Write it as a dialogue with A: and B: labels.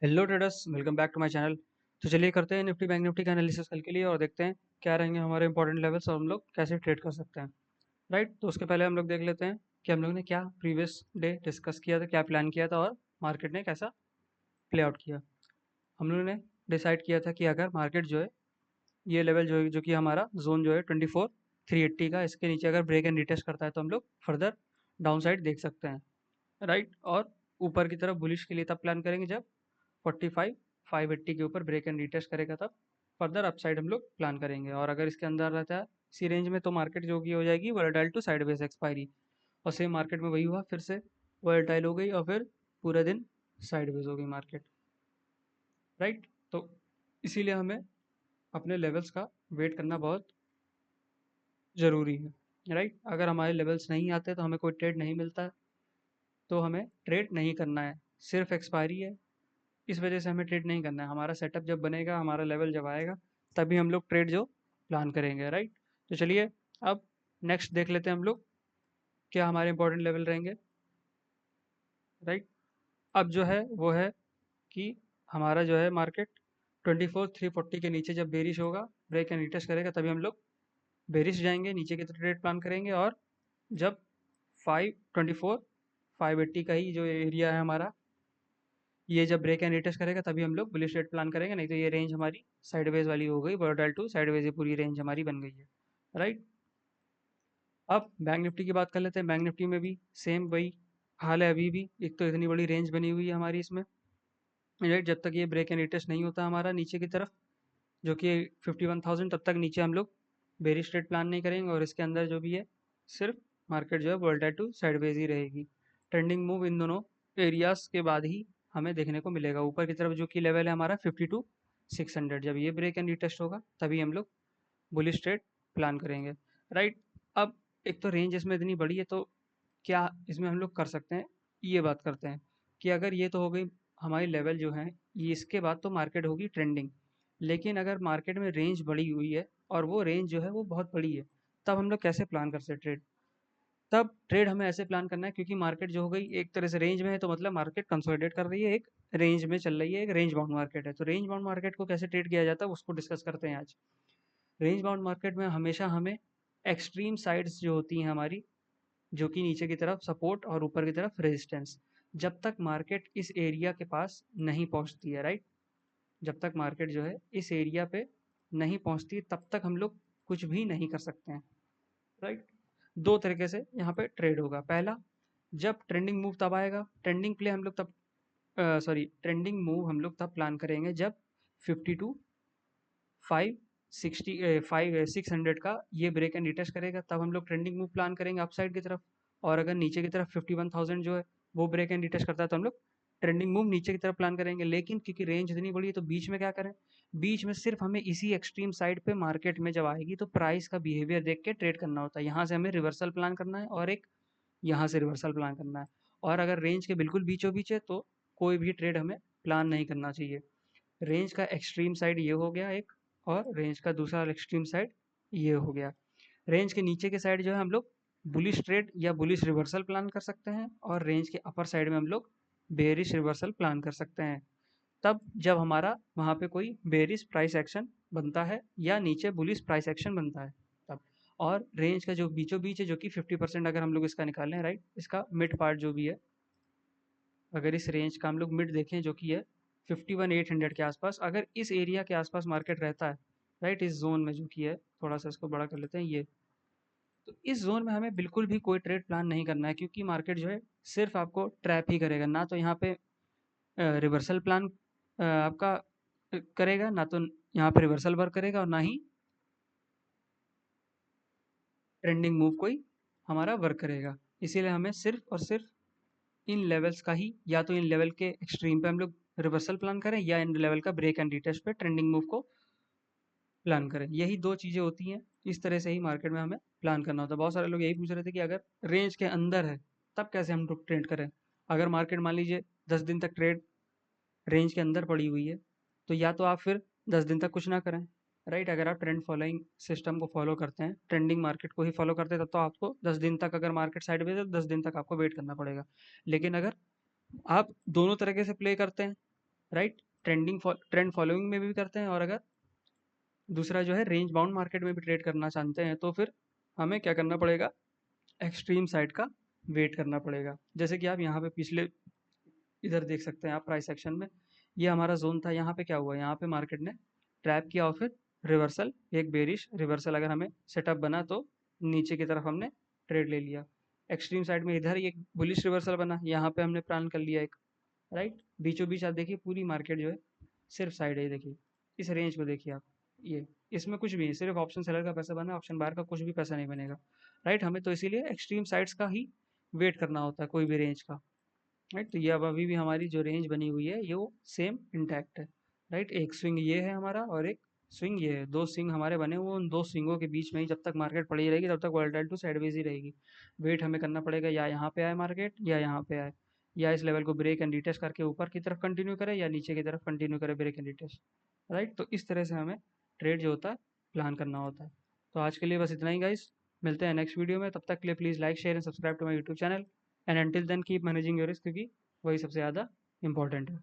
A: Hello traders, welcome back to my channel. तो चलिए करते हैं निफ्टी बैंक निफ्टी का एनालिसिस कल के लिए और देखते हैं क्या रहेंगे हमारे इंपॉर्टेंट लेवल्स और हम लोग कैसे ट्रेड कर सकते हैं। राइट, तो उसके पहले हम लोग देख लेते हैं कि हम लोग ने क्या प्रीवियस डे डिस्कस किया था, क्या प्लान किया था और मार्केट ने कैसा प्ले आउट किया। हम लोगों ने डिसाइड किया था कि अगर मार्केट जो है ये लेवल जो है जो कि हमारा जोन जो है 24,380 का, इसके नीचे अगर ब्रेक एंड रिटेस्ट करता है तो हम लोग फर्दर डाउन साइड देख सकते हैं। राइट, और ऊपर की तरफ बुलिश के लिए तब प्लान करेंगे जब 45,580 के ऊपर ब्रेक एंड रिटेस्ट करेगा, तब फर्दर अपसाइड हम लोग प्लान करेंगे। और अगर इसके अंदर रहता है इसी रेंज में तो मार्केट जो की हो जाएगी वोलेटाइल टू साइडवेज एक्सपायरी। और सेम मार्केट में वही हुआ, फिर से वोलेटाइल हो गई और फिर पूरे दिन साइडवेज हो गई मार्केट। राइट, तो इसीलिए हमें अपने लेवल्स का वेट करना बहुत ज़रूरी है। राइट, अगर हमारे लेवल्स नहीं आते तो हमें कोई ट्रेड नहीं मिलता है, तो हमें ट्रेड नहीं करना है, सिर्फ एक्सपायरी है। इस वजह से हमें ट्रेड नहीं करना है। हमारा सेटअप जब बनेगा, हमारा लेवल जब आएगा, तभी हम लोग ट्रेड जो प्लान करेंगे। राइट, तो चलिए अब नेक्स्ट देख लेते हैं हम लोग क्या हमारे इंपॉर्टेंट लेवल रहेंगे। राइट, अब जो है वो है कि हमारा जो है मार्केट 24,340 के नीचे जब बेरिश होगा, ब्रेक एंड रिटेस्ट करेगा, तभी हम लोग बेरिश जाएंगे, नीचे की तरफ ट्रेड प्लान करेंगे। और जब 524,580 का ही जो एरिया है हमारा, ये जब ब्रेक एंड रिटेस्ट करेगा तभी हम लोग बुलिश रेट प्लान करेंगे, नहीं तो ये रेंज हमारी साइडवेज वाली हो गई, वोलेटाइल टू साइडवेज ये पूरी रेंज हमारी बन गई है। राइट, अब बैंक निफ्टी की बात कर लेते हैं। बैंक निफ्टी में भी सेम वही हाल है अभी भी। एक तो इतनी बड़ी रेंज बनी हुई है हमारी इसमें। राइट, जब तक ये ब्रेक एंड रिटेस्ट नहीं होता हमारा नीचे की तरफ जो कि 51,000, तब तक नीचे हम लोग बेरिश रेट प्लान नहीं करेंगे। और इसके अंदर जो भी है सिर्फ मार्केट जो है वोलेटाइल टू साइडवेज ही रहेगी। ट्रेंडिंग मूव इन दोनों एरियाज के बाद ही हमें देखने को मिलेगा। ऊपर की तरफ जो कि लेवल है हमारा 52,600, जब ये ब्रेक एंड रिटेस्ट होगा तभी हम लोग बुलिश ट्रेड प्लान करेंगे। राइट, अब एक तो रेंज इसमें इतनी बड़ी है, तो क्या इसमें हम लोग कर सकते हैं, ये बात करते हैं कि अगर ये तो हो गई हमारी लेवल जो है, ये इसके बाद तो मार्केट होगी ट्रेंडिंग। लेकिन अगर मार्केट में रेंज बड़ी हुई है और वो रेंज जो है वो बहुत बड़ी है, तब हम लोग कैसे प्लान कर सकते ट्रेड। तब ट्रेड हमें ऐसे प्लान करना है, क्योंकि मार्केट जो हो गई एक तरह से रेंज में है, तो मतलब मार्केट कंसोलिडेट कर रही है, एक रेंज में चल रही है, एक रेंज बाउंड मार्केट है। तो रेंज बाउंड मार्केट को कैसे ट्रेड किया जाता है उसको डिस्कस करते हैं आज। रेंज बाउंड मार्केट में हमेशा हमें एक्सट्रीम साइड्स जो होती हैं हमारी, जो कि नीचे की तरफ सपोर्ट और ऊपर की तरफ रेजिस्टेंस, जब तक मार्केट इस एरिया के पास नहीं पहुंचती है, राइट, जब तक मार्केट जो है इस एरिया पे नहीं पहुंचती तब तक हम लोग कुछ भी नहीं कर सकते हैं। राइट, दो तरीके से यहाँ पे ट्रेड होगा। पहला, जब ट्रेंडिंग मूव तब आएगा, ट्रेंडिंग प्ले हम लोग तब सॉरी ट्रेंडिंग मूव हम लोग तब प्लान करेंगे जब 52 560 600 का ये ब्रेक एंड रिटेस्ट करेगा, तब हम लोग ट्रेंडिंग मूव प्लान करेंगे अपसाइड की तरफ। और अगर नीचे की तरफ 51,000 जो है वो ब्रेक एंड रिटेस्ट करता है, तो हम लोग ट्रेंडिंग मूव नीचे की तरफ प्लान करेंगे। लेकिन क्योंकि रेंज इतनी बड़ी है तो बीच में क्या करें, बीच में सिर्फ हमें इसी एक्सट्रीम साइड पे मार्केट में जब आएगी तो प्राइस का बिहेवियर देख के ट्रेड करना होता है। यहाँ से हमें रिवर्सल प्लान करना है और एक यहाँ से रिवर्सल प्लान करना है। और अगर रेंज के बिल्कुल बीचों बीच है तो कोई भी ट्रेड हमें प्लान नहीं करना चाहिए। रेंज का एक्सट्रीम साइड ये हो गया एक, और रेंज का दूसरा एक्सट्रीम साइड ये हो गया। रेंज के नीचे के साइड जो है हम लोग बुलिश ट्रेड या बुलिश रिवर्सल प्लान कर सकते हैं, और रेंज के अपर साइड में हम लोग बेरिश रिवर्सल प्लान कर सकते हैं, तब जब हमारा वहाँ पे कोई बेरिश प्राइस एक्शन बनता है या नीचे बुलिश प्राइस एक्शन बनता है तब। और रेंज का जो बीचों बीच है जो कि 50% अगर हम लोग इसका निकालें, राइट, इसका मिड पार्ट जो भी है, अगर इस रेंज का हम लोग मिड देखें जो कि है 51,800 के आसपास, अगर इस एरिया के आसपास मार्केट रहता है, राइट, इस जोन में जो कि है, थोड़ा सा इसको बड़ा कर लेते हैं ये, तो इस जोन में हमें बिल्कुल भी कोई ट्रेड प्लान नहीं करना है, क्योंकि मार्केट जो है सिर्फ आपको ट्रैप ही करेगा। ना तो यहाँ पे रिवर्सल प्लान आपका करेगा, ना तो यहाँ पे रिवर्सल वर्क करेगा, और ना ही ट्रेंडिंग मूव कोई हमारा वर्क करेगा। इसीलिए हमें सिर्फ और सिर्फ इन लेवल्स का ही, या तो इन लेवल के एक्सट्रीम पे हम लोग रिवर्सल प्लान करें, या इन लेवल का ब्रेक एंड रिटेस्ट पे ट्रेंडिंग मूव को प्लान करें। यही दो चीज़ें होती हैं, इस तरह से ही मार्केट में हमें प्लान करना होता है। बहुत सारे लोग यही पूछ रहे थे कि अगर रेंज के अंदर है तब कैसे हम लोग ट्रेड करें। अगर मार्केट मान लीजिए 10 दिन तक ट्रेड रेंज के अंदर पड़ी हुई है, तो या तो आप फिर 10 दिन तक कुछ ना करें। राइट, अगर आप ट्रेंड फॉलोइंग सिस्टम को फॉलो करते हैं, ट्रेंडिंग मार्केट को ही फॉलो करते हैं, तब तो आपको 10 दिन तक, अगर मार्केट साइडवेज है तो 10 दिन तक आपको वेट करना पड़ेगा। लेकिन अगर आप दोनों तरीके से प्ले करते हैं, राइट। ट्रेंड फॉलोइंग में भी करते हैं, और अगर दूसरा जो है रेंज बाउंड मार्केट में भी ट्रेड करना चाहते हैं तो फिर हमें क्या करना पड़ेगा, एक्सट्रीम साइड का वेट करना पड़ेगा। जैसे कि आप यहाँ पे पिछले इधर देख सकते हैं आप प्राइस एक्शन में, ये हमारा जोन था, यहाँ पे क्या हुआ, यहाँ पे मार्केट ने ट्रैप किया और फिर रिवर्सल, एक बेरिश रिवर्सल अगर हमें सेटअप बना तो नीचे की तरफ हमने ट्रेड ले लिया। एक्सट्रीम साइड में इधर एक बुलिश रिवर्सल बना, यहाँ पे हमने प्लान कर लिया एक, राइट। बीचों बीच आप देखिए पूरी मार्केट जो है सिर्फ साइड है, ये देखिए इस रेंज को देखिए आप, ये इसमें कुछ भी नहीं, सिर्फ ऑप्शन सेलर का पैसा बना, ऑप्शन बायर का कुछ भी पैसा नहीं बनेगा, राइट। हमें तो इसीलिए एक्सट्रीम साइड्स का ही वेट करना होता है कोई भी रेंज का, राइट। तो ये अब अभी भी हमारी जो रेंज बनी हुई है ये वो सेम इंटैक्ट है, राइट। एक स्विंग ये है हमारा और एक स्विंग ये है, दो स्विंग हमारे बने हुए, उन दो स्विंगों के बीच में ही जब तक मार्केट पड़ी रहेगी तब तक वोलेटाइल टू साइडवेज ही रहेगी। वेट हमें करना पड़ेगा या यहाँ पे आए मार्केट या यहाँ पे आए, या इस लेवल को ब्रेक एंड रिटेस्ट करके ऊपर की तरफ कंटिन्यू करे या नीचे की तरफ कंटिन्यू करे ब्रेक एंड रिटेस्ट, राइट। तो इस तरह से हमें ट्रेड जो होता है प्लान करना होता है। तो आज के लिए बस इतना ही गाइस, मिलते हैं नेक्स्ट वीडियो में, तब तक के लिए please like share and subscribe to my YouTube channel, and until then keep managing your risk, क्योंकि वही सबसे ज़्यादा इंपॉर्टेंट है।